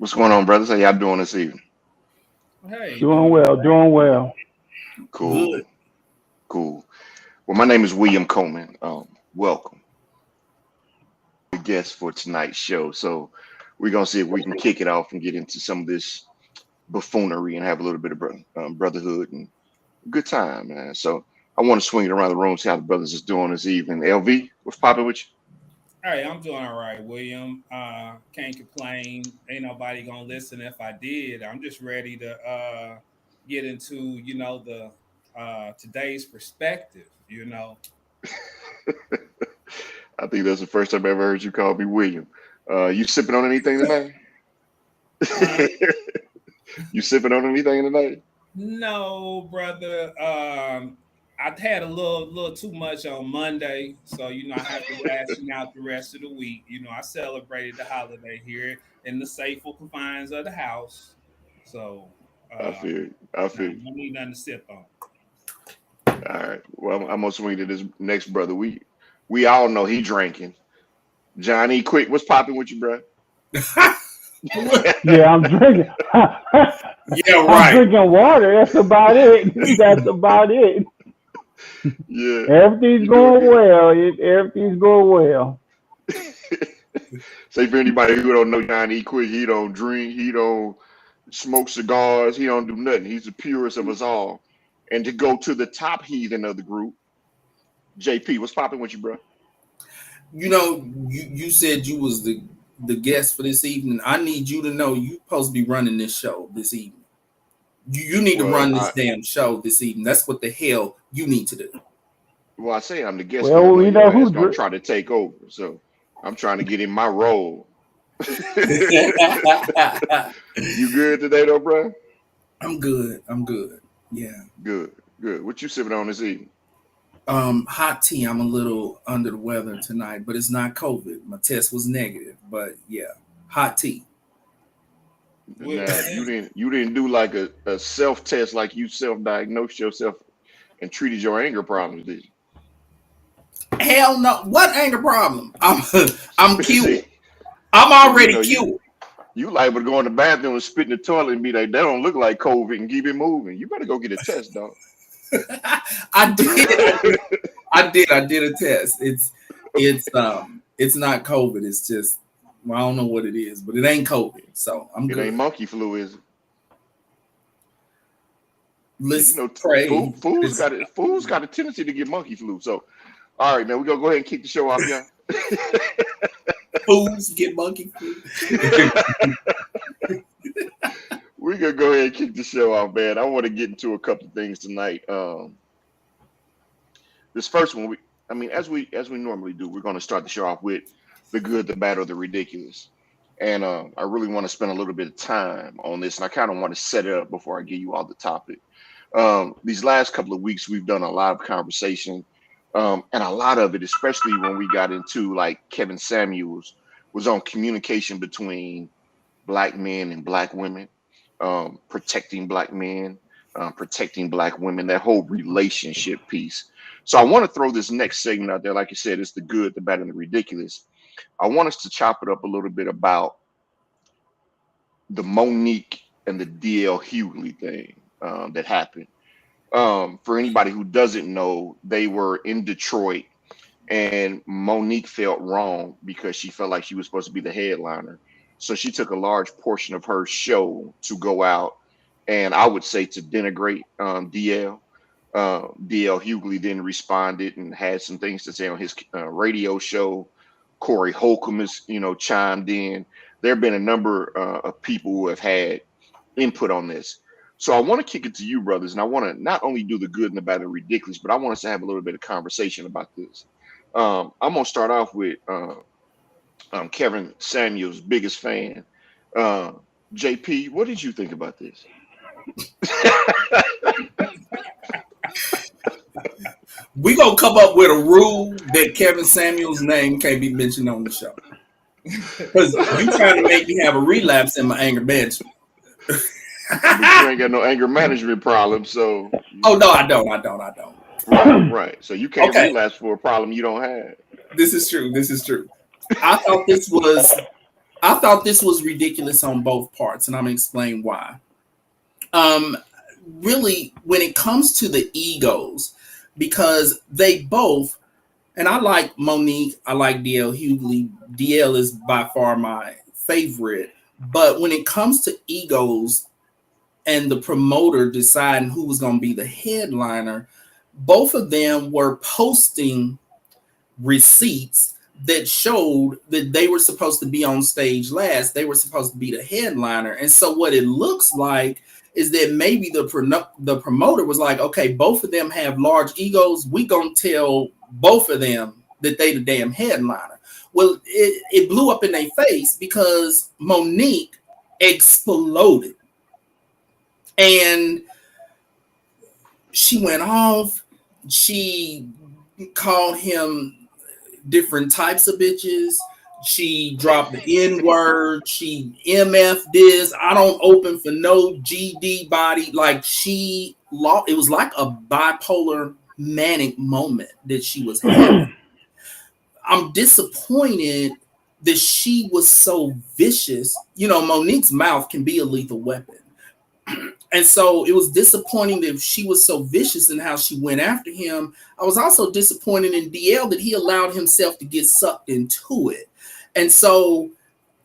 What's going on, brothers? How y'all doing this evening? Hey, Doing doing well, doing well. Cool, good. cool. Well, my name is William Coleman. Welcome, the guest for tonight's show. So we're gonna see if we can kick it off and get into some of this buffoonery and have a little bit of brotherhood and good time, man. So I want to swing it around the room, see how the brothers is doing this evening. LV, what's popping with you? Hey, I'm doing all right, William. Can't complain. Ain't nobody gonna listen if I did. I'm just ready to get into, the today's perspective. I think that's the first time I ever heard you call me William. You sipping on anything tonight? Uh, You sipping on anything tonight? no, brother. I had a little too much on Monday, so I have to ration out the rest of the week. I celebrated the holiday here in the safer confines of the house, so I uh, feel, I no, I feel. don't need nothing to sip on. All right. Well, I'm gonna swing to this next brother. We all know he drinking. Johnny, quick, what's popping with you, bro? Yeah, I'm drinking. Yeah, I'm right. drinking water. That's about it. That's about it. Yeah, Everything's you doing going good. well. Everything's going well. Say for anybody who don't know Johnny Quick, he don't drink, he don't smoke cigars, he don't do nothing. He's the purest of us all. And to go to the top heathen of the group, JP, what's popping with you, bro? You said you was the guest for this evening. I need you to know you supposed to be running this show this evening. You need to Well, run this I damn show this evening. That's what the hell you need to do. well, I say I'm the guest because I Well, know we know your who ass gonna drink. try to take over. So I'm trying to get in my role. You good today though, bro? I'm good. I'm good. Yeah. Good, good. What you sipping on this evening? Hot tea. I'm a little under the weather tonight, but it's not COVID. My test was negative, but yeah, hot tea. Well, Now you didn't do like a self test like you self diagnosed yourself and treated your anger problems, did Hell no. What ain't the problem? I'm you? cured. See, I'm see, already cured. you liable to go in the bathroom and spit in the toilet and be like, that don't look like COVID and keep it moving. You better go get a test, dog. I did. I did a test. It's not COVID. It's just well, I don't know what it is, but it ain't COVID. So I'm It ain't good. monkey flu, is it? Cause you Let's know, pray. It's fools got a tendency to get monkey flu. So, all right, man, we gonna go ahead and kick the show off, y'all. fools get monkey flu. We gonna go ahead and kick the show off, man. I want to get into a couple of things tonight. This first one, I mean, as we normally do, we're gonna start the show off with the good, the bad, or the ridiculous. And I really want to spend a little bit of time on this, and I kind of want to set it up before I give you all the topic. These last couple of weeks, we've done a lot of conversation, and a lot of it, especially when we got into like Kevin Samuels, was on communication between black men and black women, protecting black men, protecting black women, that whole relationship piece. So I want to throw this next segment out there. Like I said, it's the good, the bad, and the ridiculous. I want us to chop it up a little bit about the Monique and the DL Hughley thing that happened. For anybody who doesn't know, they were in Detroit, and Monique felt wrong because she felt like she was supposed to be the headliner. So she took a large portion of her show to go out and I would say to denigrate DL. DL Hughley then responded and had some things to say on his radio show. Corey Holcomb is, chimed in. There have been a number of people who have had input on this. So I want to kick it to you, brothers, and I want to not only do the good and the bad and ridiculous, but I want us to have a little bit of conversation about this. I'm gonna start off with Kevin Samuel's biggest fan. Uh, JP, what did you think about this? we gonna come up with a rule that Kevin Samuel's name can't be mentioned on the show. Because you trying to make me have a relapse in my anger management. But you ain't got no anger management problem, so Oh no, I don't. right, right. So you can't Okay, relapse for a problem you don't have. this is true. I thought this was I thought this was ridiculous on both parts, and I'm gonna explain why. Um, Really, when it comes to the egos, because they both, and I like Monique, I like DL Hughley. DL is by far my favorite. But when it comes to egos and the promoter deciding who was going to be the headliner, both of them were posting receipts that showed that they were supposed to be on stage last. They were supposed to be the headliner. And so what it looks like is that maybe the promoter was like, okay, both of them have large egos. We gonna tell both of them that they the damn headliner. Well, it blew up in their face because Monique exploded. And she went off. She called him different types of bitches. She dropped the N-word. She MF this. I don't open for no GD body. Like she lost. It was like a bipolar manic moment that she was having. I'm disappointed that she was so vicious. You know, Monique's mouth can be a lethal weapon. And so it was disappointing that she was so vicious in how she went after him. I was also disappointed in DL that he allowed himself to get sucked into it. And so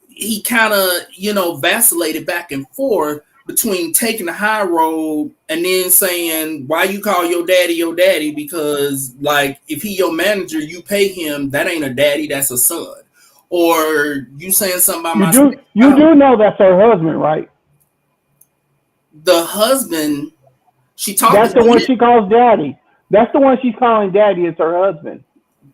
he kind of, vacillated back and forth between taking the high road and then saying, why you call your daddy? Because like, if he your manager, you pay him. That ain't a daddy, that's a son. Or you saying something about my You do know that's her husband, right? The husband, she talked. That's the one she calls daddy. That's the one she's calling daddy. It's her husband.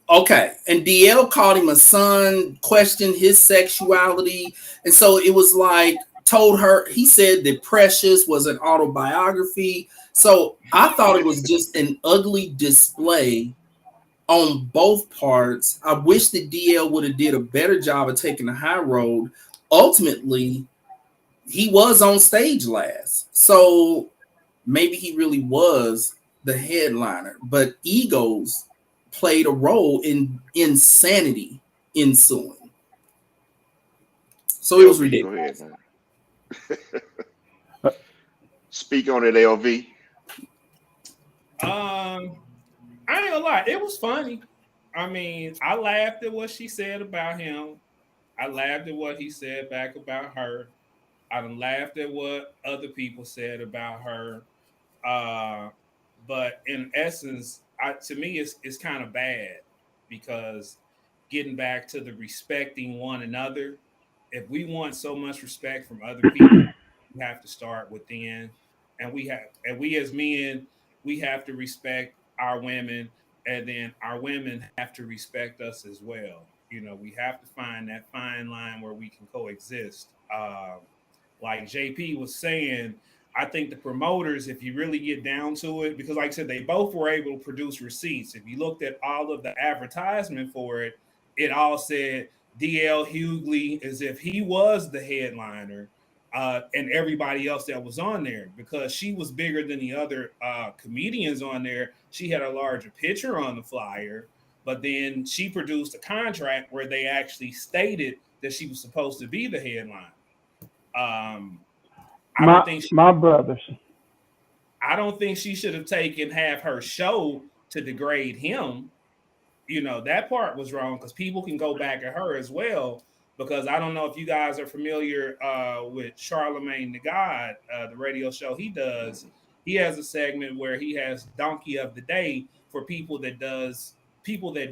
Okay, and DL called him a son, questioned his sexuality, and so it was like told her. He said that Precious was an autobiography. So I thought it was just an ugly display on both parts. I wish that DL would have did a better job of taking the high road. Ultimately, he was on stage last, so maybe he really was the headliner, but egos played a role in insanity ensuing. So it was ridiculous. Go ahead, man. Speak on it, LV. I ain't gonna lie, it was funny. I mean, I laughed at what she said about him. I laughed at what he said back about her. I laughed at what other people said about her. But in essence, to me, it's kind of bad because getting back to the respecting one another, if we want so much respect from other people, we have to start within, and we as men, we have to respect our women, and then our women have to respect us as well. We have to find that fine line where we can coexist. Like JP was saying, I think the promoters, if you really get down to it, because like I said, they both were able to produce receipts. If you looked at all of the advertisement for it, it all said DL Hughley as if he was the headliner, and everybody else that was on there, because she was bigger than the other comedians on there. She had a larger picture on the flyer, but then she produced a contract where they actually stated that she was supposed to be the headline. I don't think my brothers. I don't think she should have taken half her show to degrade him. That part was wrong, because people can go back at her as well. Because I don't know if you guys are familiar with Charlemagne the God, the radio show he does. He has a segment where he has Donkey of the Day for people that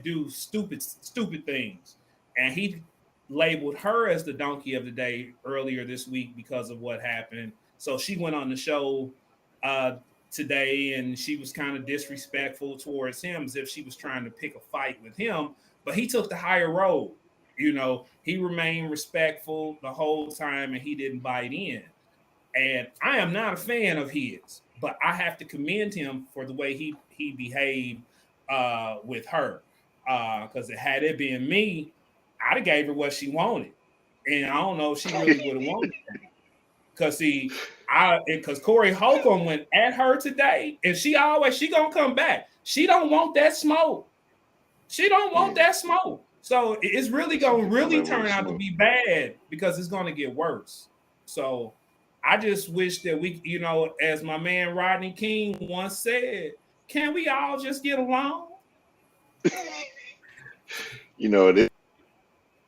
do stupid things, and he labeled her as the Donkey of the Day earlier this week because of what happened. So she went on the show uh, today, and she was kind of disrespectful towards him, as if she was trying to pick a fight with him. But he took the higher road. He remained respectful the whole time, and he didn't bite in. And I am not a fan of his, but I have to commend him for the way he behaved with her. Because had it been me, I'd have gave her what she wanted, and I don't know if she really would have wanted that. Because Corey Holcomb went at her today, and she gonna come back. She don't want that smoke. She don't want that smoke. So it's really gonna really Level turn of out to smoke. be bad because it's gonna get worse. So I just wish that we, as my man Rodney King once said, can we all just get along? This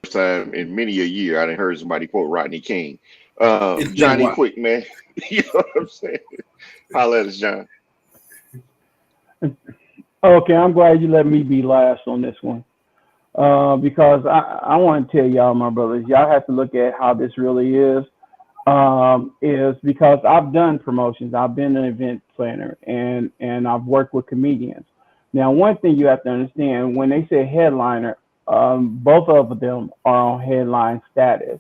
first time in many a year I didn't heard somebody quote Rodney King. It's been a Johnny while. Quick, man. You know what I'm saying? Holla at us, John. Okay, I'm glad you let me be last on this one. Because I want to tell y'all, my brothers, y'all have to look at how this really is because I've done promotions. I've been an event planner and I've worked with comedians. Now, one thing you have to understand when they say headliner, both of them are on headline status.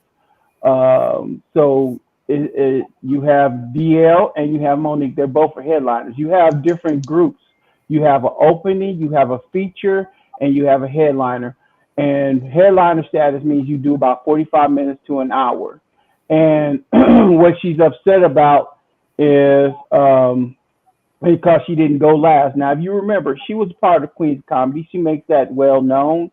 So you have DL and you have Monique. They're both headliners. You have different groups. You have an opening, you have a feature, and you have a headliner. And headliner status means you do about 45 minutes to an hour. And what she's upset about is because she didn't go last. Now, if you remember, she was part of Queen's Comedy. She makes that well known.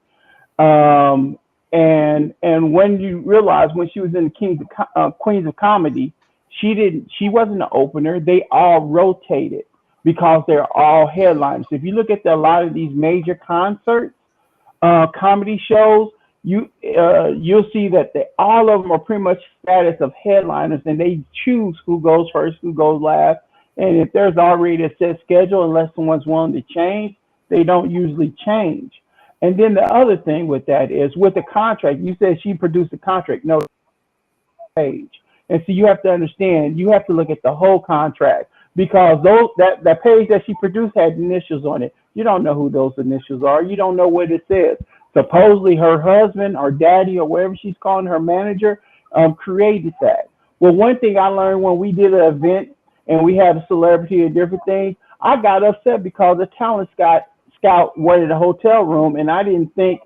Um, and when you realize when she was in the Queens of Comedy, she wasn't an opener. They all rotated because they're all headliners. If you look at a lot of these major concerts, comedy shows, you'll see that all of them are pretty much status of headliners, and they choose who goes first, who goes last. And if there's already a set schedule, unless someone's willing to change, they don't usually change. And then the other thing with that is with the contract, you said she produced a contract, no page. And so you have to understand, you have to look at the whole contract because that page that she produced had initials on it. You don't know who those initials are. You don't know what it says. Supposedly her husband or daddy or whatever she's calling her manager created that. Well, one thing I learned when we did an event and we had a celebrity and different things, I got upset because the talent scout wanted a hotel room, and I didn't think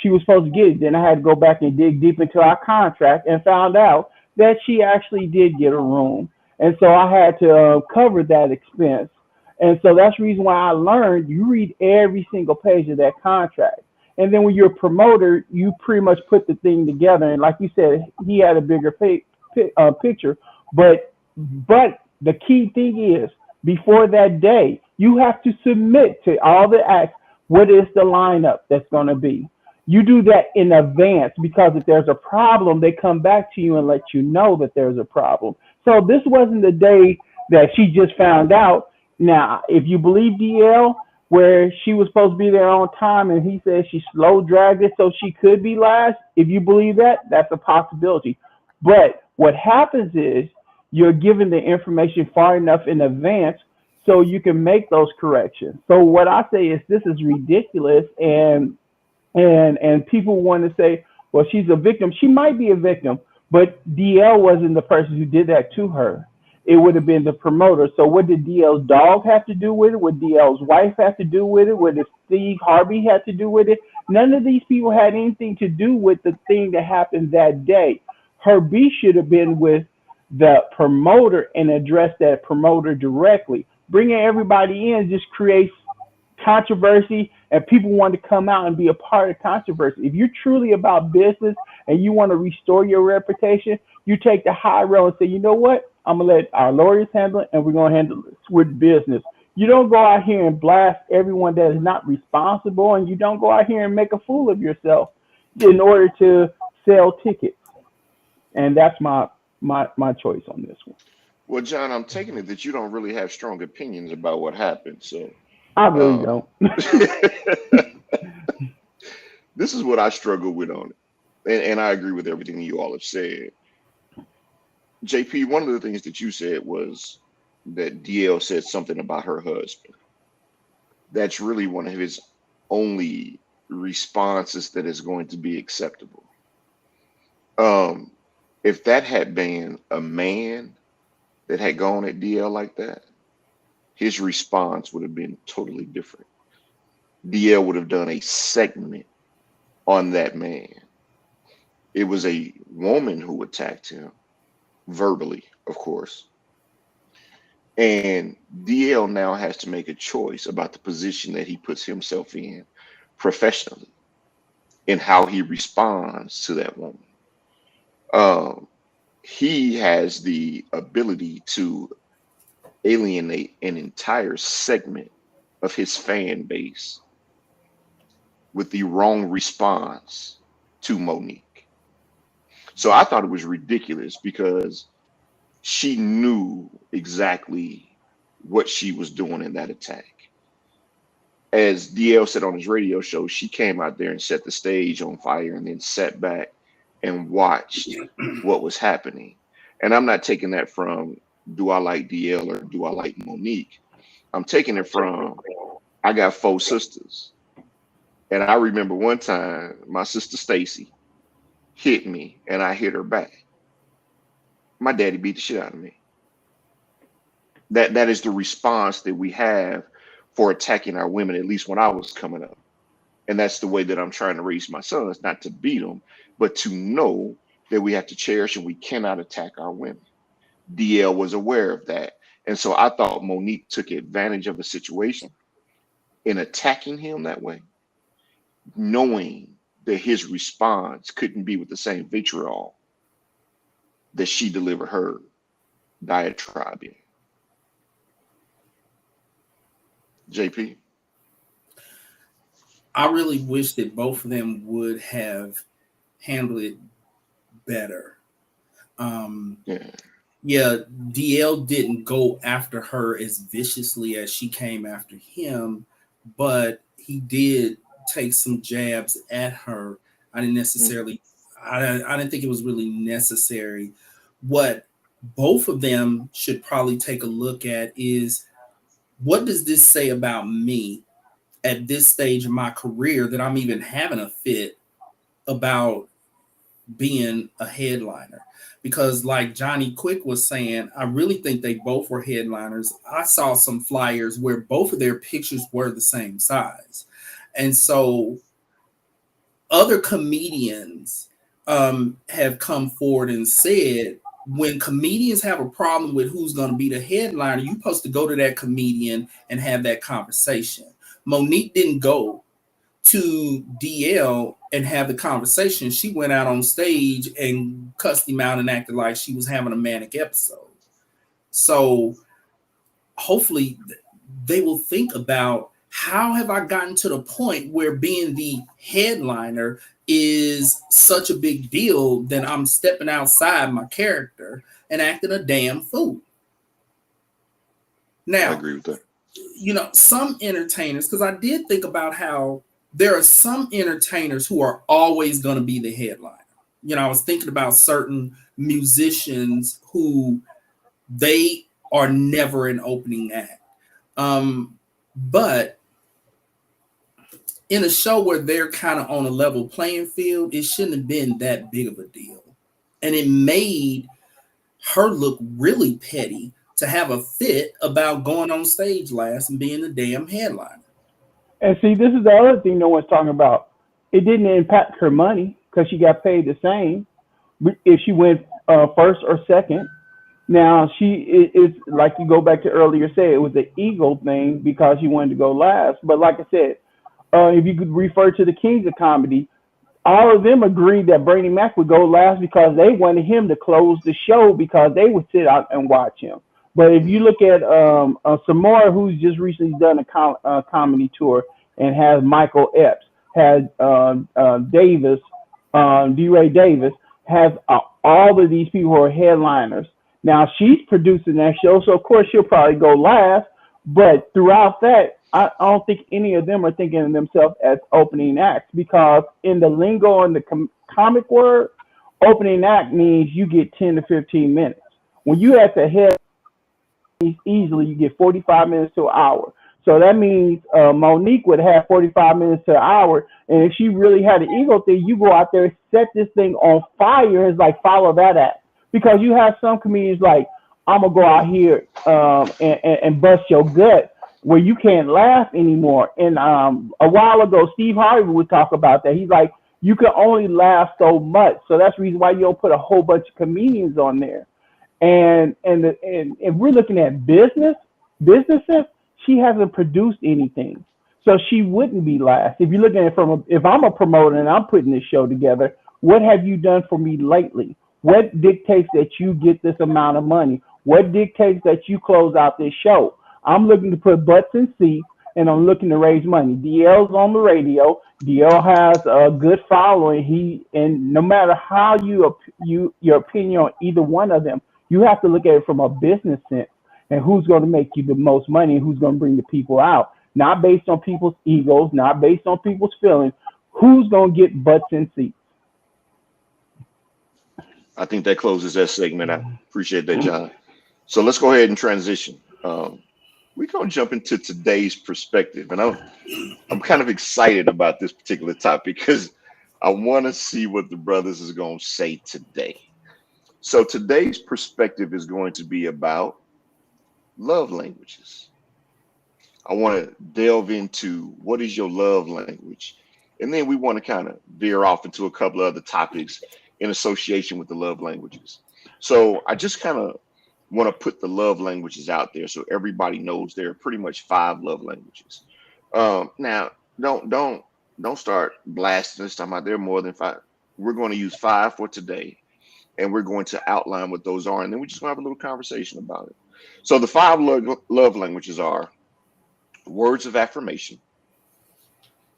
she was supposed to get it. Then I had to go back and dig deep into our contract and found out that she actually did get a room. And so I had to cover that expense. And so that's the reason why I learned you read every single page of that contract. And then when you're a promoter, you pretty much put the thing together. And like you said, he had a bigger picture. But the key thing is before that day, you have to submit to all the acts what is the lineup that's going to be. You do that in advance because if there's a problem, they come back to you and let you know that there's a problem. So this wasn't the day that she just found out. Now, if you believe DL, where she was supposed to be there on time and he said she slow dragged it so she could be last, if you believe that, that's a possibility. But what happens is you're given the information far enough in advance so you can make those corrections. So what I say is this is ridiculous, and people want to say, well, she's a victim. She might be a victim, but DL wasn't the person who did that to her. It would have been the promoter. So what did DL's dog have to do with it? What DL's wife have to do with it? What did Steve Harvey have to do with it? None of these people had anything to do with the thing that happened that day. Her beef should have been with the promoter and address that promoter directly. Bringing everybody in just creates controversy, and people want to come out and be a part of controversy. If you're truly about business and you want to restore your reputation, you take the high road and say, you know what? I'm going to let our lawyers handle it, and we're going to handle it with business. You don't go out here and blast everyone that is not responsible, and you don't go out here and make a fool of yourself in order to sell tickets. And that's my choice on this one. Well, John, I'm taking it that you don't really have strong opinions about what happened. So I really um, don't. this is what I struggle with on it. And I agree with everything you all have said. JP, one of the things that you said was that DL said something about her husband. That's really one of his only responses that is going to be acceptable. Um, if that had been a man that had gone at DL like that, his response would have been totally different. DL would have done a segment on that man. It was a woman who attacked him verbally, of course. And DL now has to make a choice about the position that he puts himself in professionally. in how he responds to that woman. Um, he has the ability to alienate an entire segment of his fan base with the wrong response to Monique. So I thought it was ridiculous because she knew exactly what she was doing in that attack. As DL said on his radio show, she came out there and set the stage on fire and then sat back and watched what was happening. And I'm not taking that from do I like DL or do I like Monique? I'm taking it from I got four sisters. And I remember one time my sister Stacy hit me and I hit her back. My daddy beat the shit out of me. That is the response that we have for attacking our women, at least when I was coming up. And that's the way that I'm trying to raise my sons, not to beat them, but to know that we have to cherish and we cannot attack our women. DL was aware of that. And so I thought Monique took advantage of the situation in attacking him that way, knowing that his response couldn't be with the same vitriol that she delivered her diatribe in. JP? I really wish that both of them would have handled it better. Yeah. Yeah, DL didn't go after her as viciously as she came after him, but he did take some jabs at her. I didn't necessarily, I didn't think it was really necessary. What both of them should probably take a look at is, what does this say about me at this stage of my career that I'm even having a fit about being a headliner? Because like Johnny Quick was saying, I really think they both were headliners. I saw some flyers where both of their pictures were the same size. And so other comedians have come forward and said, when comedians have a problem with who's going to be the headliner, you're supposed to go to that comedian and have that conversation. Monique didn't go to DL and have the conversation. She went out on stage and cussed him out and acted like she was having a manic episode. So hopefully they will think about, how have I gotten to the point where being the headliner is such a big deal that I'm stepping outside my character and acting a damn fool? Now, I agree with that. You know, some entertainers, because I did think about how there are some entertainers who are always going to be the headliner. You know, I was thinking about certain musicians who they are never an opening act. But in a show where they're kind of on a level playing field, it shouldn't have been that big of a deal. And it made her look really petty to have a fit about going on stage last and being the damn headliner. And see, this is the other thing no one's talking about. It didn't impact her money because she got paid the same if she went first or second. Now, she is, like you go back to earlier, say it was the ego thing because she wanted to go last. But like I said, if you could refer to the Kings of Comedy, all of them agreed that Bernie Mac would go last because they wanted him to close the show because they would sit out and watch him. But if you look at Samora, who's just recently done a comedy tour and has Michael Epps, has Davis, D-Ray Davis, has all of these people who are headliners. Now, she's producing that show, so of course she'll probably go last. But throughout that, I don't think any of them are thinking of themselves as opening acts, because in the lingo and the comic word, opening act means you get 10 to 15 minutes. When you at the head, easily you get 45 minutes to an hour. So that means Monique would have 45 minutes to an hour. And if she really had an ego thing, you go out there, set this thing on fire, and it's like, follow that act. Because you have some comedians like, I'm going to go out here and bust your gut where you can't laugh anymore. And a while ago, Steve Harvey would talk about that. He's like, you can only laugh so much. So that's the reason why you don't put a whole bunch of comedians on there. And if we're looking at businesses, she hasn't produced anything. So she wouldn't be last. If you're looking at it if I'm a promoter and I'm putting this show together, what have you done for me lately? What dictates that you get this amount of money? What dictates that you close out this show? I'm looking to put butts in seats and I'm looking to raise money. DL's on the radio. DL has a good following. And no matter how your opinion on either one of them, you have to look at it from a business sense and who's going to make you the most money and who's going to bring the people out. Not based on people's egos, not based on people's feelings. Who's going to get butts in seats? I think that closes that segment. I appreciate that, John. So let's go ahead and transition. We're going to jump into today's perspective. And I'm kind of excited about this particular topic because I want to see what the brothers is going to say today. So today's perspective is going to be about love languages. I want to delve into what is your love language? And then we want to kind of veer off into a couple of other topics in association with the love languages. So I just kind of want to put the love languages out there so everybody knows there are pretty much 5 love languages. Now, don't start blasting this time out. There are more than 5. We're going to use 5 for today, and we're going to outline what those are, and then we're just going to have a little conversation about it. So the 5 love languages are words of affirmation,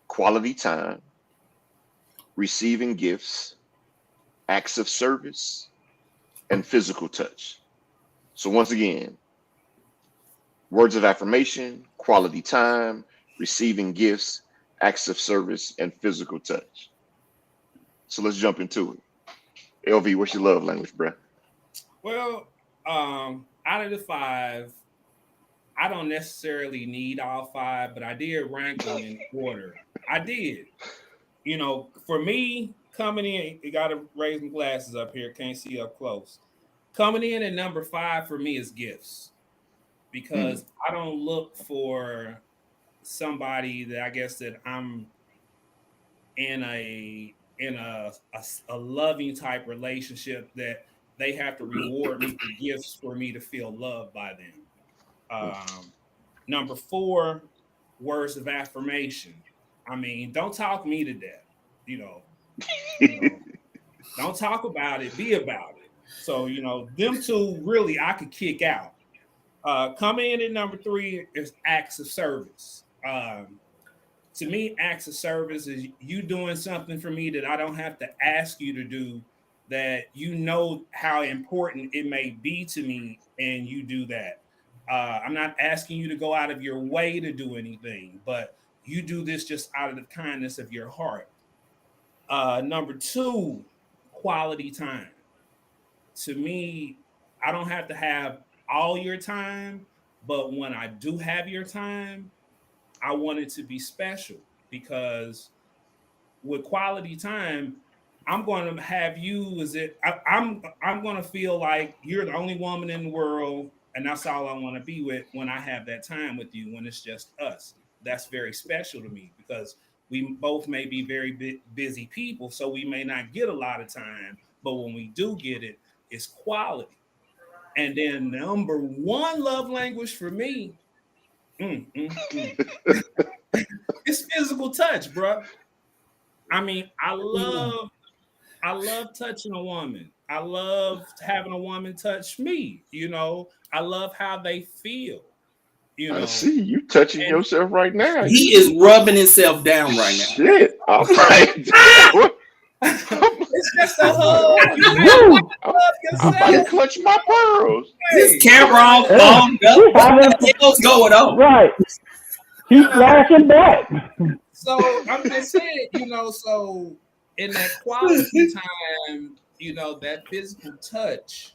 quality time, receiving gifts, acts of service, and physical touch. So once again, words of affirmation, quality time, receiving gifts, acts of service, and physical touch. So let's jump into it. LV, what's your love language, bro? Well, out of the 5, I don't necessarily need all 5, but I did rank them in order. I did. For me, coming in, you got to raise my glasses up here. Can't see up close. Coming in at number 5 for me is gifts, because I don't look for somebody that I guess that I'm in a loving type relationship that they have to reward me for gifts for me to feel loved by them. Number 4, words of affirmation. I mean, don't talk me to death. Don't talk about it, be about it. So, them 2 really I could kick out. Coming in at number 3 is acts of service. To me, acts of service is you doing something for me that I don't have to ask you to do, that how important it may be to me, and you do that. I'm not asking you to go out of your way to do anything, but you do this just out of the kindness of your heart. Number 2, quality time. To me, I don't have to have all your time, but when I do have your time, I want it to be special, because with quality time, I'm going to have you I'm going to feel like you're the only woman in the world, and that's all I want to be with when I have that time with you, when it's just us. That's very special to me, because we both may be very busy people, so we may not get a lot of time, but when we do get it, it's quality. And then number 1 love language for me, it's physical touch, bro. I mean, I love touching a woman. I love having a woman touch me. I love how they feel. I see you touching yourself right now. He is rubbing himself down right now. Shit, I'm like, it's just a hug. I'm about to clutch my pearls. This camera all fogged up. What the hell's going on? Right. He's flashing back. So I'm just saying, so in that quality time, that physical touch,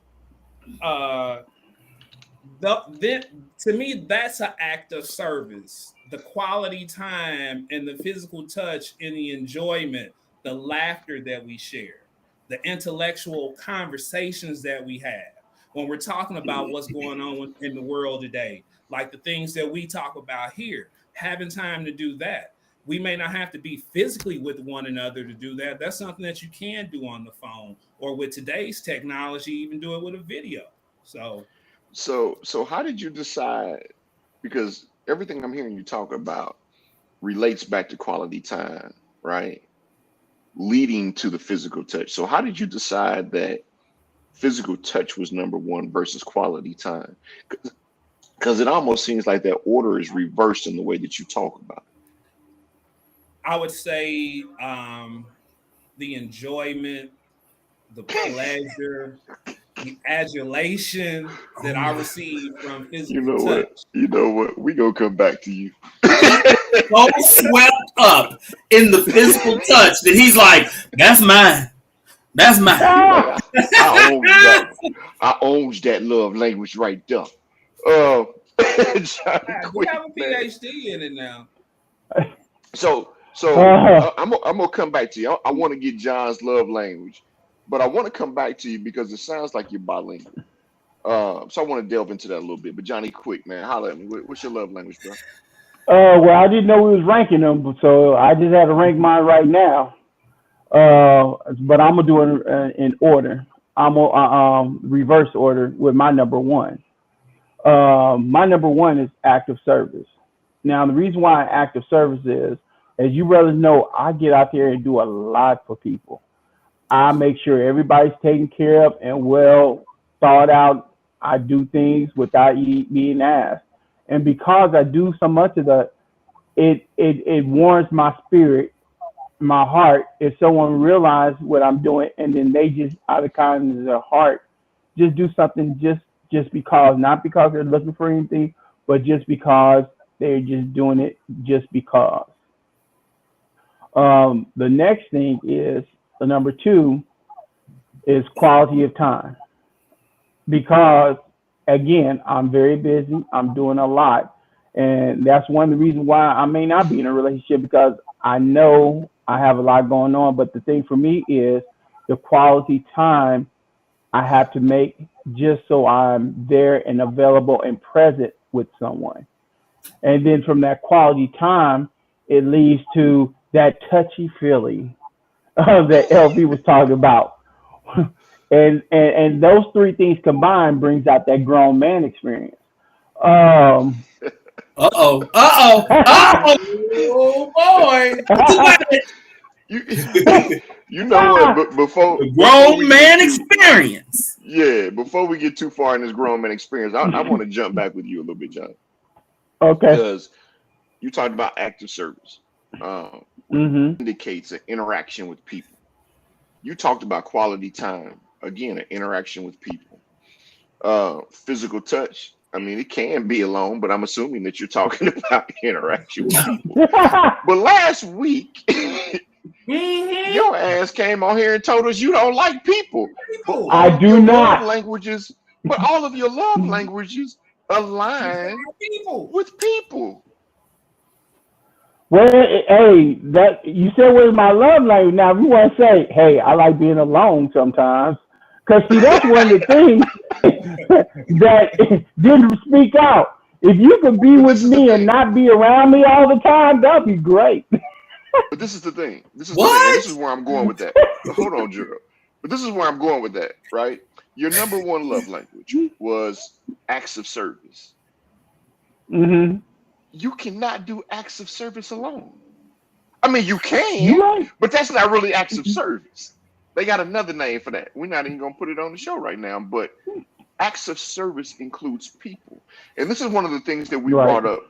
to me, that's an act of service. The quality time and the physical touch and the enjoyment, the laughter that we share, the intellectual conversations that we have when we're talking about what's going on in the world today, like the things that we talk about here, having time to do that. We may not have to be physically with one another to do that. That's something that you can do on the phone, or with today's technology, even do it with a video. So how did you decide? Because everything I'm hearing you talk about relates back to quality time, right? Leading to the physical touch. So how did you decide that physical touch was number one versus quality time? Because it almost seems like that order is reversed in the way that you talk about I would say the enjoyment, the pleasure, the adulation that I receive from it. You physical know what? touch. You know what? We gonna come back to you. He's so swept up in the physical touch that he's like, "That's mine. That's mine." I own that. I owns that love language right there. Uh, Johnny Yeah, you Quick, have a man. PhD in it now. So I'm gonna come back to you. I want to get John's love language, but I want to come back to you because it sounds like you're bilingual. So I want to delve into that a little bit. But Johnny Quick, man, holla at me. What's your love language, bro? Well, I didn't know we was ranking them, so I just had to rank mine right now. But I'm gonna do it in order. I'm gonna reverse order with my number one. My number one is active service. Now, the reason why active service is, as you brothers know, I get out there and do a lot for people. I make sure everybody's taken care of and well thought out. I do things without being asked. And because I do so much of that, it warms my spirit, my heart, if someone realizes what I'm doing and then they just out of kindness of their heart just do something just because, not because they're looking for anything, but just because they're just doing it just because. The next thing is the number two is quality of time, because again, I'm very busy. I'm doing a lot. And that's one of the reasons why I may not be in a relationship, because I know I have a lot going on. But the thing for me is the quality time I have to make just so I'm there and available and present with someone. And then from that quality time, it leads to that touchy feely that LB was talking about. And those three things combined brings out that grown man experience. Um, Uh-oh. Oh boy. You, you know what? But before The before grown we man get too, experience. yeah, before we get too far in this grown man experience, I want to jump back with you a little bit, John, okay. because you talked about active service, which Mhm. indicates an interaction with people. You talked about quality time, again, an interaction with people. Physical touch. I mean, it can be alone, but I'm assuming that you're talking about interaction with people. But last week, your ass came on here and told us you don't like people, but People. I do not. all of your love languages align People. with people. Well, hey, that you said was my love language. Now, if you want to say, hey, I like being alone sometimes, because see, that's one of the things that didn't speak out. If you could be But with this is the me and thing. not be around me all the time, that'd be great. But this is the thing. This is the thing, and this is What? where I'm going with that. Hold on, Gerald. But this is where I'm going with that, right? Your number one love language was acts of service. Hmm. You cannot do acts of service alone. I mean, you You can, right. but that's not really acts of service. They got another name for that. We're not even gonna put it on the show right now, but acts of service includes people. And this is one of the things that we Right. brought up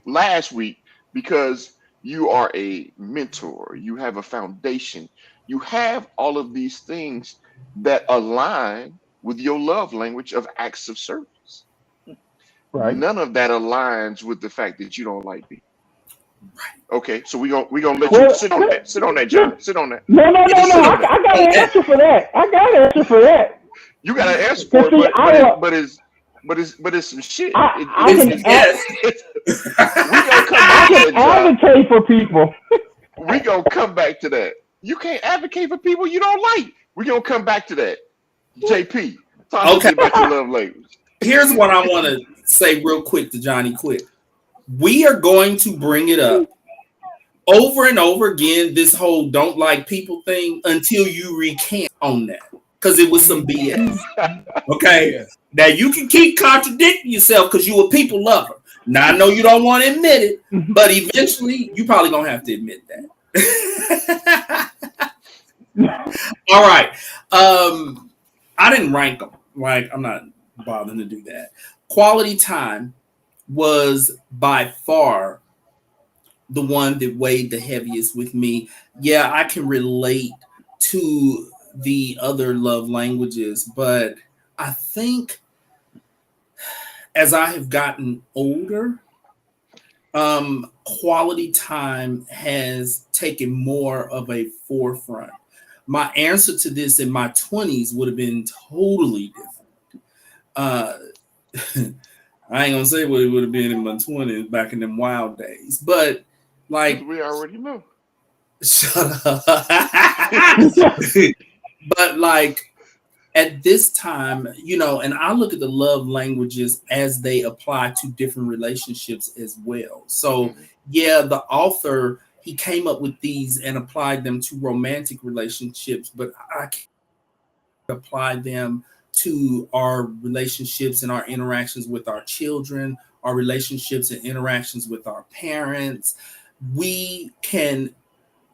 last week, because you are a mentor, you have a foundation, you have all of these things that align with your love language of acts of service. Right. None of that aligns with the fact that you don't like people. Okay, so we gonna let you Well, sit on that. Sit on that, look, John. Sit on that. no, no, no, Hey, no. Sit I, on that. I got hey, an answer for that. I got an answer for that. You got to answer Cause for it, see, but it's some shit. I it's can, yes. We gonna come I back to can that, John. advocate for people. We gonna come back to that. You can't advocate for people you don't like. We gonna come back to that. JP, talk to Okay. me about your love language. Here's what I want to say real quick to Johnny Quick. We are going to bring it up over and over again, this whole don't like people thing, until you recant on that, because it was some BS. Okay. Yes. Now you can keep contradicting yourself because you a people lover. Now I know you don't want to admit it, but eventually you probably gonna have to admit that. All right. I didn't rank them. Like, I'm not bothering to do that. Quality time was by far the one that weighed the heaviest with me. Yeah, I can relate to the other love languages, but I think as I have gotten older, quality time has taken more of a forefront. My answer to this in my 20s would have been totally different. Uh, I ain't gonna say what it would have been in my 20s back in them wild days, but like, We already know. shut up. But like, at this time, and I look at the love languages as they apply to different relationships as well. So, yeah, the author, he came up with these and applied them to romantic relationships, but I can apply them to our relationships and our interactions with our children, our relationships and interactions with our parents. We can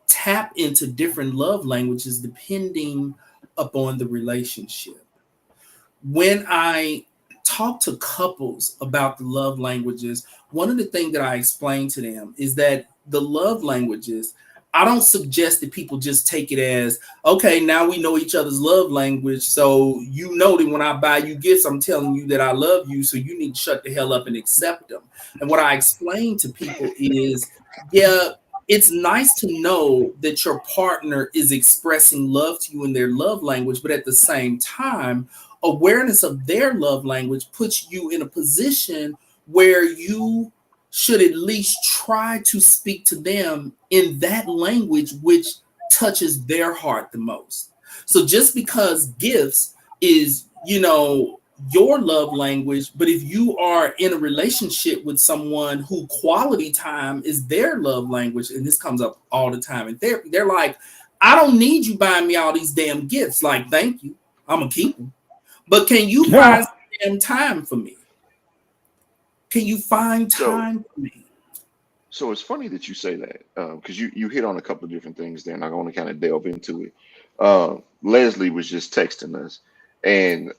tap into different love languages depending upon the relationship. When I talk to couples about the love languages, one of the things that I explain to them is that the love languages, I don't suggest that people just take it as, okay, now we know each other's love language. So you know that when I buy you gifts, I'm telling you that I love you. So you need to shut the hell up and accept them. And what I explain to people is, yeah, it's nice to know that your partner is expressing love to you in their love language, but at the same time, awareness of their love language puts you in a position where you should at least try to speak to them in that language which touches their heart the most. So just because gifts is, your love language, but if you are in a relationship with someone who quality time is their love language, and this comes up all the time in therapy, they're like, I don't need you buying me all these damn gifts. Like, thank you, I'm gonna keep them. But can you find some damn time for me? Can you find time for me? So it's funny that you say that because you hit on a couple of different things there, and I want to kind of delve into it. Leslie was just texting us, and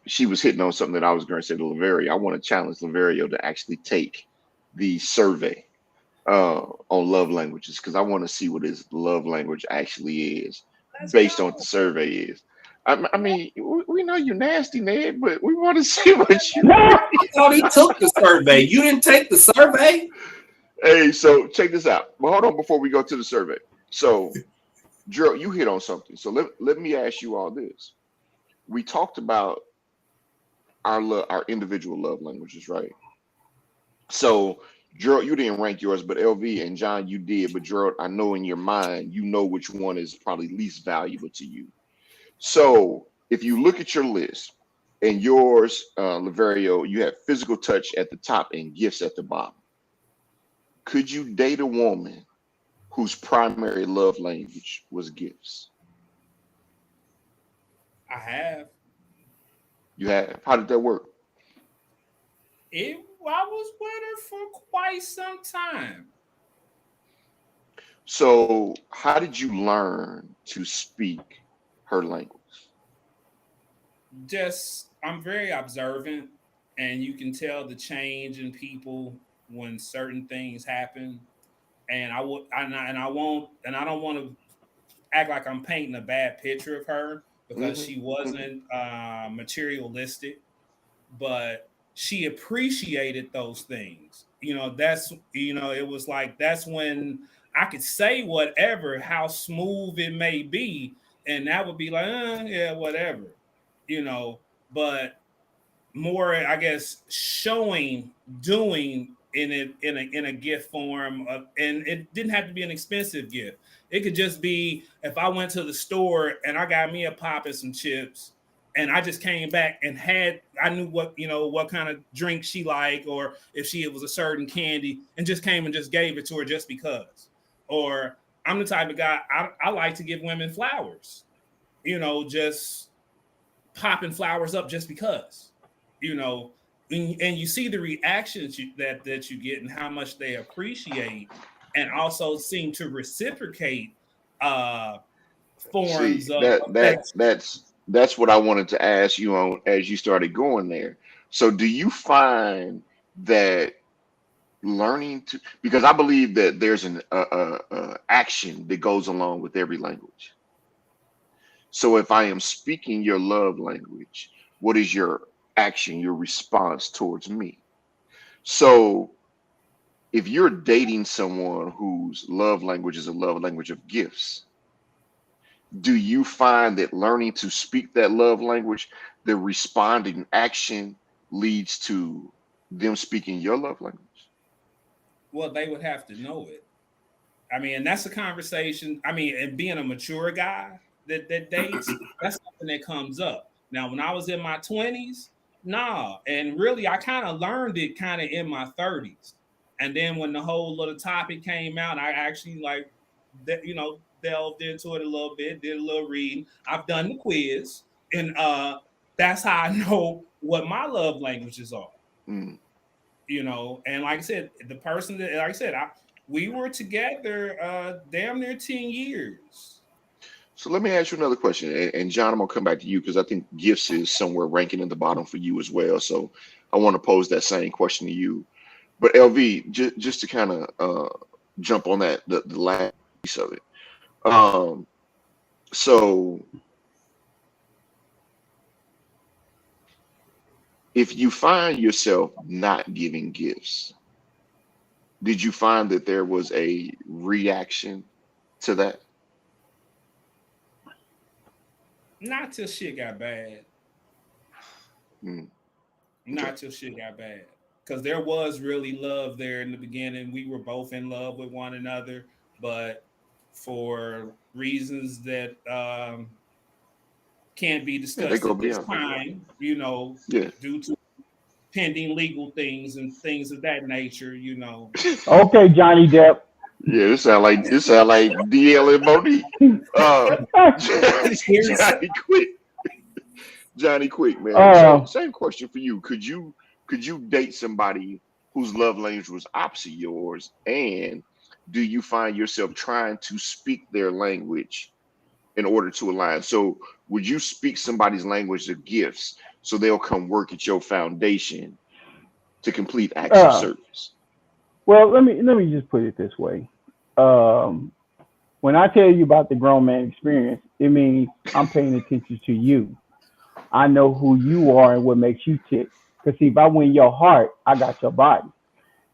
she was hitting on something that I was going to say to Laveria. I want to challenge Laveria to actually take the survey on love languages because I want to see what his love language actually is based on what the survey is. I mean, we know you're nasty, Ned, but we want to see what you. I thought he took the survey. You didn't take the survey? Hey, so check this out. But hold on before we go to the survey. So, Gerald, you hit on something. So let me ask you all this. We talked about our individual love languages, right? So, Gerald, you didn't rank yours, but LV and John, you did. But Gerald, I know in your mind, you know which one is probably least valuable to you. So, if you look at your list and yours, Laverio, you have physical touch at the top and gifts at the bottom. Could you date a woman whose primary love language was gifts? I have. You have. How did that work? I was with her for quite some time. So, how did you learn to speak her language? Just, I'm very observant, and you can tell the change in people when certain things happen. And I won't, and I don't want to act like I'm painting a bad picture of her because Hmm. she wasn't materialistic, but she appreciated those things. It was like that's when I could say whatever, how smooth it may be, and that would be like, yeah, whatever, you know. But more, I guess, showing, doing in a gift form, and it didn't have to be an expensive gift. It could just be if I went to the store and I got me a pop and some chips, and I just came back and I knew what kind of drink she liked, or if it was a certain candy, and just came and just gave it to her just because. Or I'm the type of guy I like to give women flowers, just popping flowers up just because, you know, and you see the reactions that you get and how much they appreciate, and also seem to reciprocate See, forms of that that affection. that's what I wanted to ask you on as you started going there. So do you find that learning to, because I believe that there's an action that goes along with every language. So if I am speaking your love language, what is your action, your response towards me? So if you're dating someone whose love language is a love language of gifts, do you find that learning to speak that love language, the responding action leads to them speaking your love language? Well, they would have to know it. I mean, and that's a conversation. I mean, and being a mature guy that dates, that's something that comes up. Now, when I was in my 20s, nah. And really, I kind of learned it kind of in my 30s. And then when the whole little topic came out, I actually like that, delved into it a little bit, did a little reading. I've done the quiz, and that's how I know what my love languages are. Mm. And like I said, the person that, like I said, we were together damn near 10 years. So let me ask you another question, and John, I'm gonna come back to you because I think gifts is somewhere ranking in the bottom for you as well. So I want to pose that same question to you. But LV, just to kind of jump on that, the last piece of it. Um, so if you find yourself not giving gifts, did you find that there was a reaction to that? Not till shit got bad. Mm, okay. Not till shit got bad. Because there was really love there in the beginning. We were both in love with one another, but for reasons that can't be Yeah, they discussed go at this beyond. time, Yeah. due to pending legal things and things of that nature. Okay, Johnny Depp. Yeah, this sound like DL and Monique. Uh, Johnny Quick, Johnny Quick, man. uh, Same question for you. Could you date somebody whose love language was opposite yours, and do you find yourself trying to speak their language in order to align? So, would you speak somebody's language of gifts so they'll come work at your foundation to complete acts of uh, service? well, let me just put it this way. Um, when I tell you about the grown man experience, it means I'm paying attention to you. I know who you are and what makes you tick. Because see, if I win your heart, I got your body.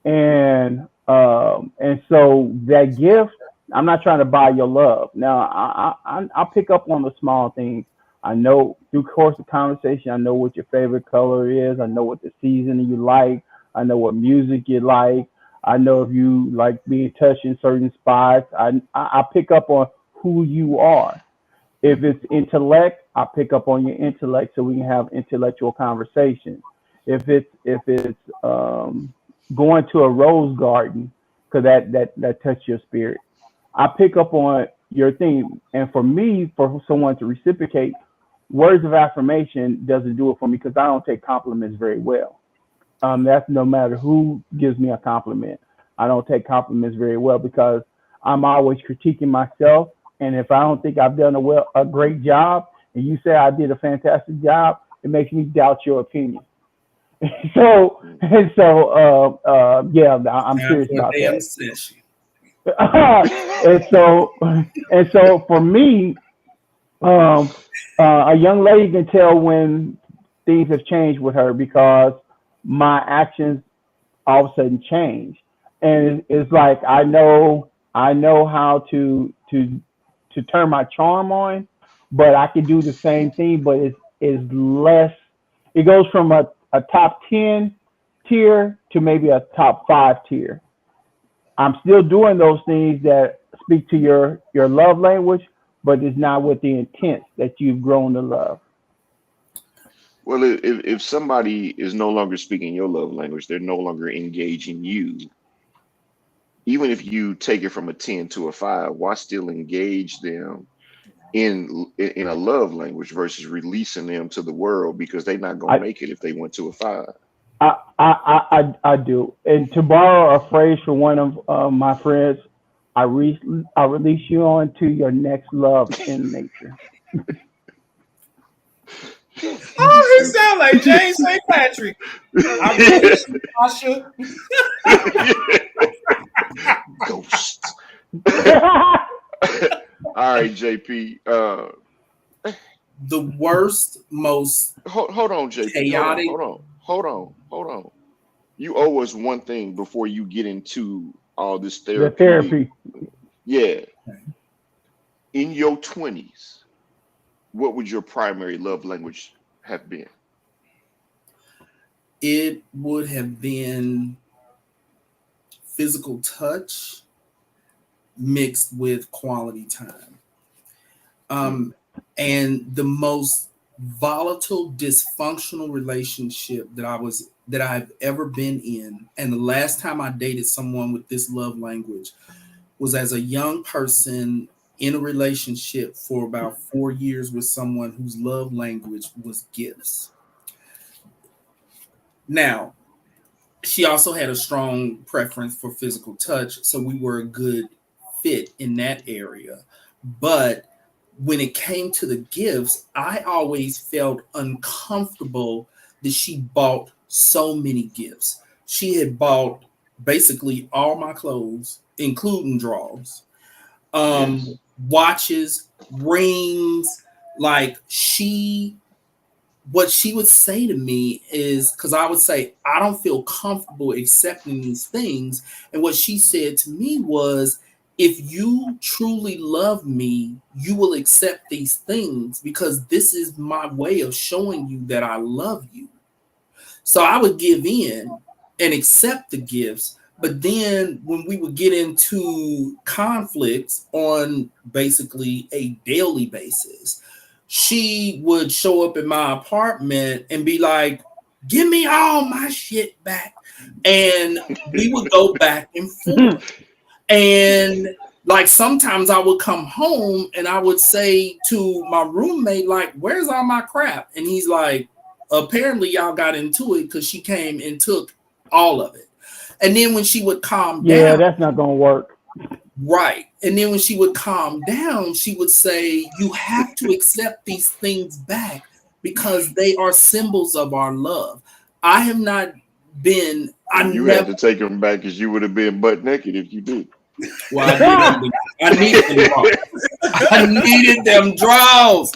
And so that gift, I'm not trying to buy your love. Now I pick up on the small things. I know through course of conversation, I know what your favorite color is. I know what the season you like. I know what music you like. I know if you like being touched in certain spots. I pick up on who you are. If Mhm. it's intellect, I pick up on your intellect so we can have intellectual conversation. If it's going to a rose garden, because that touches your spirit, I pick up on your thing. And for me, for someone to reciprocate, words of affirmation doesn't do it for me because I don't take compliments very well. That's no matter who gives me a compliment. I don't take compliments very well because I'm always critiquing myself. And if I don't think I've done a great job, and you say I did a fantastic job, it makes me doubt your opinion. so, Mm. yeah, I'm Time serious for a about damn that. session. And so for me, um, a young lady can tell when things have changed with her because my actions all of a sudden change, and it's like I know how to turn my charm on, but I can do the same thing, but it's less. It goes from a top 10 tier to maybe a top 5 tier. I'm still doing those things that speak to your love language, but it's not with the intent that you've grown to love. Well, if somebody is no longer speaking your love language, they're no longer engaging you. Even if you take it from a 10 to a 5, why still engage them in a love language versus releasing them to the world because they're not gonna I make it if they went to a 5? I do. And to borrow a phrase from one of my friends, I release you on to your next love in nature. You Oh, he stupid. sound like James St. Patrick. I release you, Tasha. Ghost. All right, JP. The worst, most Hold on, JP. chaotic. Hold on. You owe us one thing before you get into all this The therapeutic. therapy. Yeah. In your 20s, what would your primary love language have been? It would have been physical touch mixed with quality time. Mm, And the most volatile, dysfunctional relationship that I've ever been in, and the last time I dated someone with this love language was as a young person in a relationship for about 4 years with someone whose love language was gifts. Now, she also had a strong preference for physical touch, so we were a good fit in that area. But when it came to the gifts, I always felt uncomfortable that she bought so many gifts. She had bought basically all my clothes, including drawers, yes. watches, rings. Like what she would say to me is, because I would say, I don't feel comfortable accepting these things. And what she said to me was, if you truly love me, you will accept these things because this is my way of showing you that I love you. So I would give in and accept the gifts. But then when we would get into conflicts on basically a daily basis, she would show up in my apartment and be like, give me all my shit back. And we would go back and forth. And like sometimes I would come home and I would say to my roommate, like, where's all my crap? And he's like, apparently y'all got into it because she came and took all of it. And then when she would calm Yeah, down, that's not gonna work. right. And then when she would calm down, she would say, you have to accept these things back because they are symbols of our love. I have not been, I And you had never, to take them back because you would have been butt naked if you did. well, I needed them draws. I needed them draws.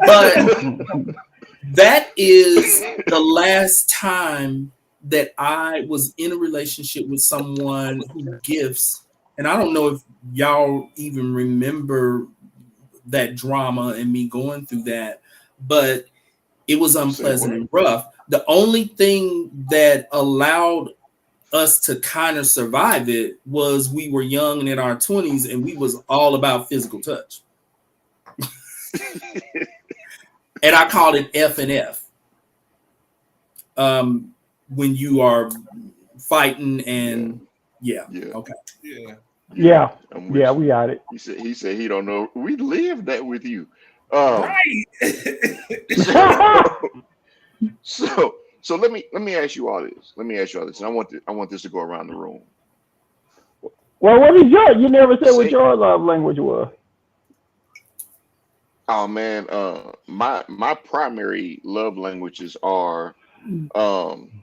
But that is the last time that I was in a relationship with someone who gifts, and I don't know if y'all even remember that drama and me going through that, but it was You say unpleasant what? and rough. The only thing that allowed us to kind of survive it was we were young and in our 20s and we was all about physical touch. And I called it F and F. When you are fighting and yeah. Okay. Yeah. Yeah, I'm yeah, with you. we got it. He said he don't know. We lived that with you. Right. So let me ask you all this. And I want this to go around the room. Well, what is your? You never said what Say, your love language was. oh man, my primary love languages are um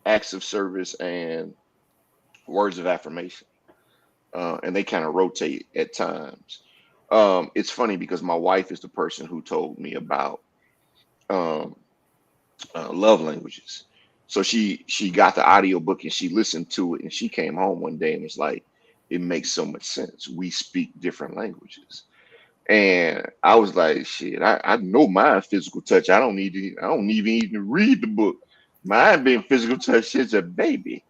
acts of service and words of affirmation, and they kind of rotate at times. It's funny because my wife is the person who told me about um, love languages. So she got the audio book and she listened to it and she came home one day and was like, it makes so much sense. We speak different languages. And I was like, shit, I know mine physical touch. I don't even read the book. Mine been physical touch since a baby.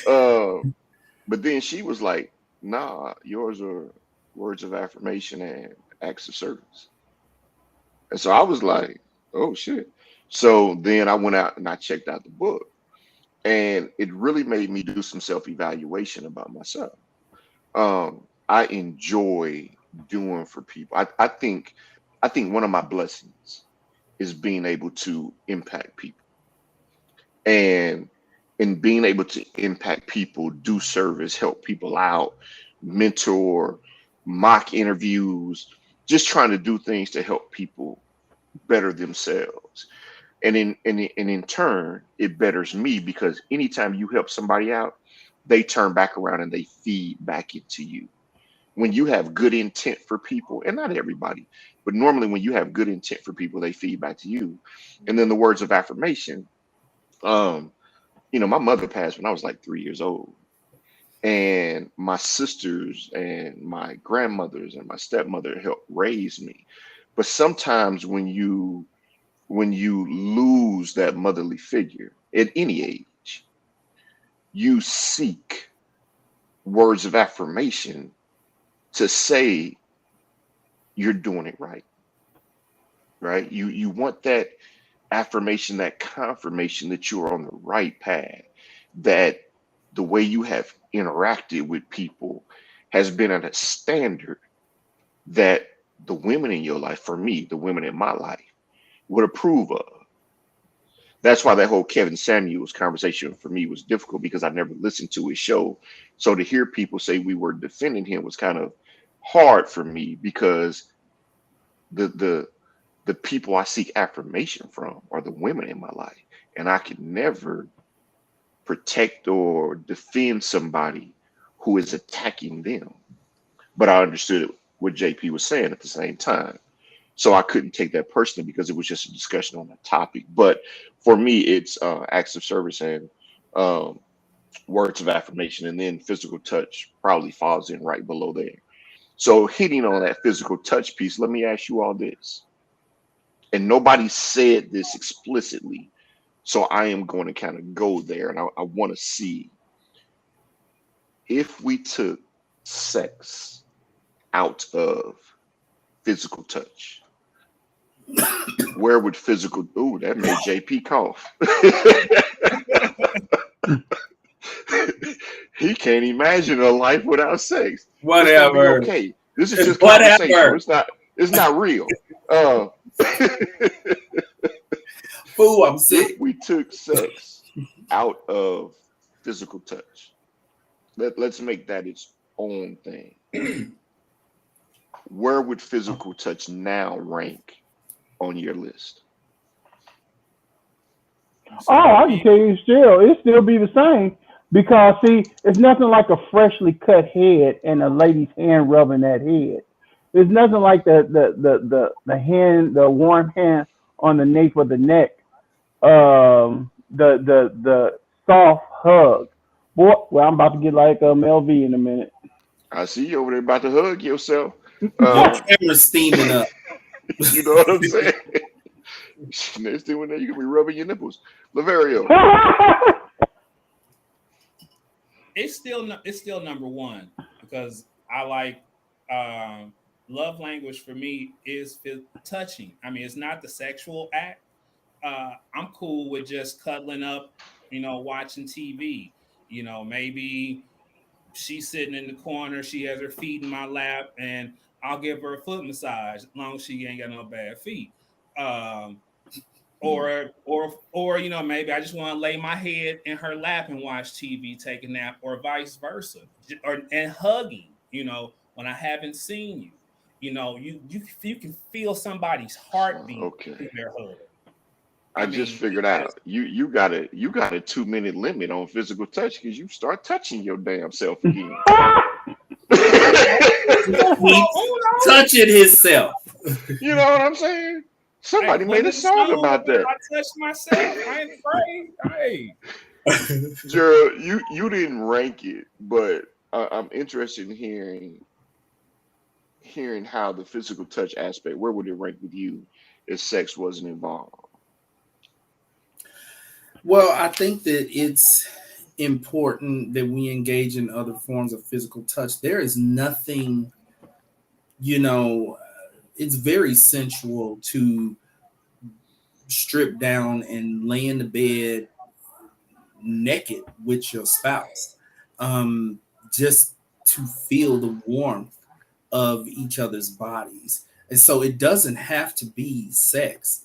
uh, but then she was like, nah, yours are words of affirmation and acts of service. And so I was like, oh shit. So then I went out and I checked out the book. And it really made me do some self-evaluation about myself. I enjoy doing for people. I think one of my blessings is being able to impact people. And in being able to impact people, do service, help people out, mentor, mock interviews, just trying to do things to help people better themselves. And in turn, it betters me because anytime you help somebody out, they turn back around and they feed back into you. When you have good intent for people, and not everybody, but normally when you have good intent for people, they feed back to you. And then the words of affirmation. Um, my mother passed when I was like 3 years old, and my sisters and my grandmothers and my stepmother helped raise me. But sometimes when you lose that motherly figure at any age, you seek words of affirmation to say you're doing it right, right? You want that affirmation, that confirmation that you're on the right path, that the way you have interacted with people has been at a standard that the women in your life, for me, the women in my life, would approve of. That's why that whole Kevin Samuels conversation for me was difficult because I never listened to his show. So to hear people say we were defending him was kind of hard for me because the the people I seek affirmation from are the women in my life. And I could never protect or defend somebody who is attacking them. But I understood what JP was saying at the same time. So I couldn't take that personally because it was just a discussion on that topic. But for me, it's acts of service and um, words of affirmation, and then physical touch probably falls in right below there. So hitting on that physical touch piece, let me ask you all this. And nobody said this explicitly. So I am going to kind of go there, and I want to see if we took sex out of physical touch, where would physical? Ooh, that made JP cough. He can't imagine a life without sex. It's gonna be Whatever. okay. This is just conversational. Whatever. It's not real. Uh, Fool, I'm if sick. we took sex out of physical touch, let's make that its own thing. Where would physical touch now rank on your list? Oh, I can tell you it still be the same because see, it's nothing like a freshly cut head and a lady's hand rubbing that head. There's nothing like the warm hand on the nape of the neck, the soft hug. Boy, well, I'm about to get like LV in a minute. I see you over there about to hug yourself. Your Uh, camera's steaming up. you know what I'm saying? Next thing we know, you can be rubbing your nipples. Laverio. It's still number one because I like love language for me is touching. I mean, it's not the sexual act. I'm cool with just cuddling up, watching TV. Maybe she's sitting in the corner, she has her feet in my lap, and I'll give her a foot massage as long as she ain't got no bad feet. Um, or maybe I just want to lay my head in her lap and watch TV, take a nap, or vice versa, and hugging. When I haven't seen you, you can feel somebody's heartbeat Okay. through their hug. I just figured out you got a 2 minute limit on physical touch because you start touching your damn self again. He's touching himself. You know what I'm saying? Somebody made a song about that. I touch myself. I ain't afraid. Hey, Gerald, you didn't rank it, but I'm interested in hearing how the physical touch aspect. Where would it rank with you if sex wasn't involved? Well, I think that it's important that we engage in other forms of physical touch. There is nothing, it's very sensual to strip down and lay in the bed naked with your spouse, um, just to feel the warmth of each other's bodies. And so it doesn't have to be sex.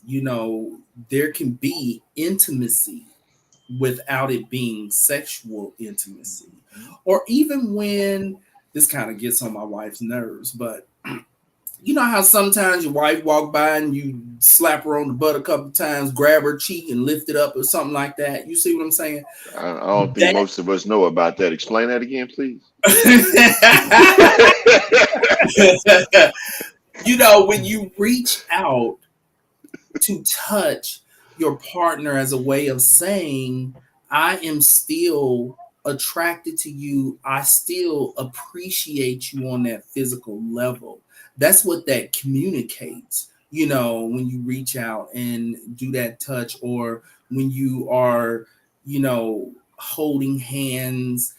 There can be intimacy without it being sexual intimacy. Or even when this kind of gets on my wife's nerves, but you know how sometimes your wife walk by and you slap her on the butt a couple times, grab her cheek and lift it up or something like that. You see what I'm saying? I don't think most of us know about that. Explain that again, please. When you reach out to touch your partner as a way of saying, I am still attracted to you. I still appreciate you on that physical level. That's what that communicates, when you reach out and do that touch, or when you are, holding hands,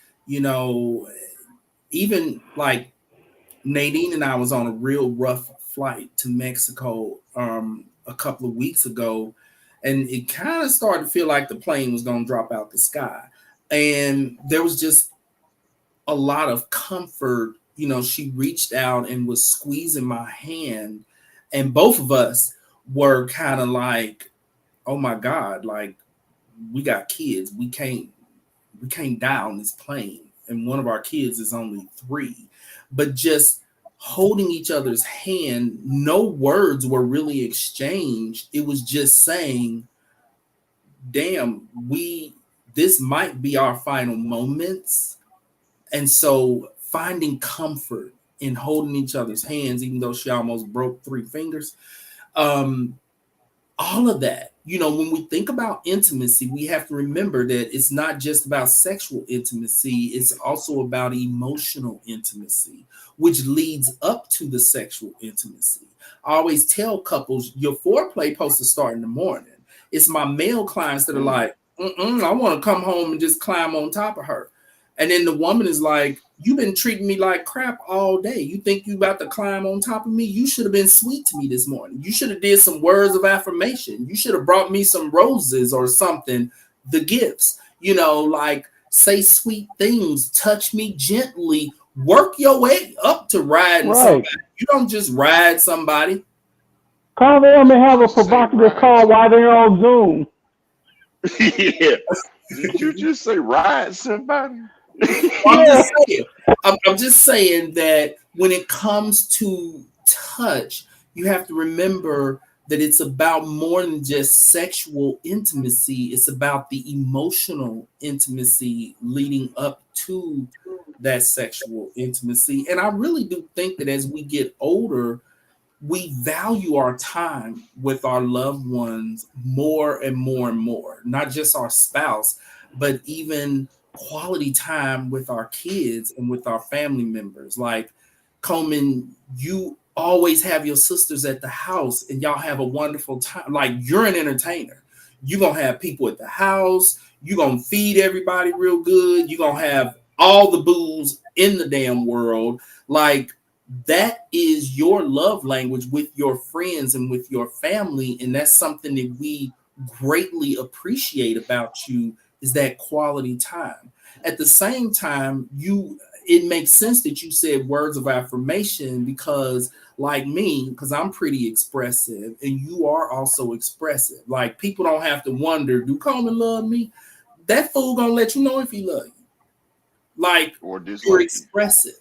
even like Nadine and I was on a real rough flight to Mexico a couple of weeks ago, and it kind of started to feel like the plane was going to drop out the sky. And there was just a lot of comfort. She reached out and was squeezing my hand, and both of us were kind of like, oh my God, like we got kids. We can't die on this plane. And one of our kids is only 3. But just holding each other's hand, no words were really exchanged. It was just saying, damn, this might be our final moments. And so finding comfort in holding each other's hands, even though she almost broke 3 fingers, all of that, when we think about intimacy, we have to remember that it's not just about sexual intimacy. It's also about emotional intimacy, which leads up to the sexual intimacy. I always tell couples, your foreplay supposed to start in the morning. It's my male clients that are like, I want to come home and just climb on top of her. And then the woman is like, you've been treating me like crap all day. You think you about to climb on top of me? You should have been sweet to me this morning. You should have did some words of affirmation. You should have brought me some roses or something, the gifts, like say sweet things, touch me gently, work your way up to riding somebody. You don't just ride somebody. Call them and have a provocative call while they're on Zoom. Yeah. Did you just say ride somebody? I'm just saying that when it comes to touch, you have to remember that it's about more than just sexual intimacy. It's about the emotional intimacy leading up to that sexual intimacy. And I really do think that as we get older, we value our time with our loved ones more and more and more, not just our spouse, but even quality time with our kids and with our family members. Like Coleman, you always have your sisters at the house and y'all have a wonderful time. Like you're an entertainer. You're going to have people at the house. You're going to feed everybody real good. You're going to have all the booze in the damn world. Like that is your love language with your friends and with your family. And that's something that we greatly appreciate about you, is that quality time. At the same time, it makes sense that you said words of affirmation, because like me, because I'm pretty expressive and you are also expressive. Like people don't have to wonder, do Coleman love me? That fool gonna let you know if he love you. Like, or you're expressive.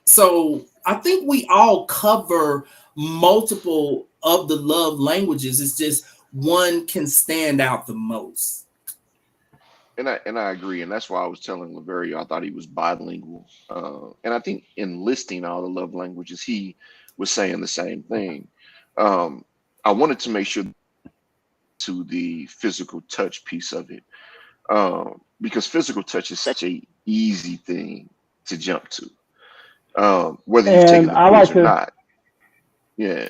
So I think we all cover multiple of the love languages. It's just one can stand out the most. And I agree, and that's why I was telling Laverio I thought he was bilingual. And I think in listing all the love languages, he was saying the same thing. I wanted to make sure to the physical touch piece of it, because physical touch is such a easy thing to jump to, whether you've taken the quiz or not. Yeah.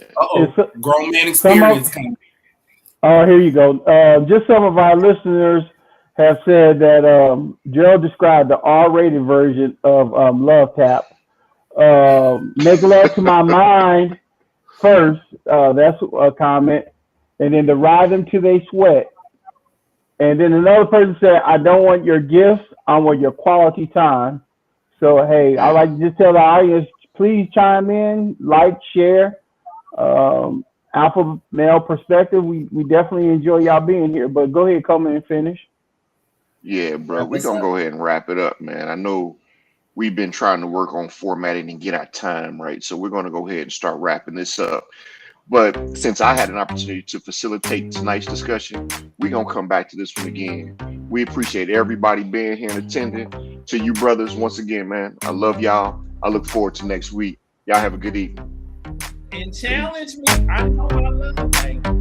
Grown man experience. Here you go. Just some of our listeners have said that Gerald described the R-rated version of Love Tap. Make love to my mind first. That's a comment. And then to ride them till they sweat. And then another person said, I don't want your gifts. I want your quality time. So, hey, I like to just tell the audience, please chime in, like, share. Alpha male perspective. We definitely enjoy y'all being here. But go ahead, come in and finish. Yeah, bro. We're What's gonna up? go ahead and wrap it up, man. I know we've been trying to work on formatting and get our time right. So we're gonna go ahead and start wrapping this up. But since I had an opportunity to facilitate tonight's discussion, we're gonna come back to this one again. We appreciate everybody being here and attending. To you brothers, once again, man, I love y'all. I look forward to next week. Y'all have a good evening. And challenge me. I know I love, man.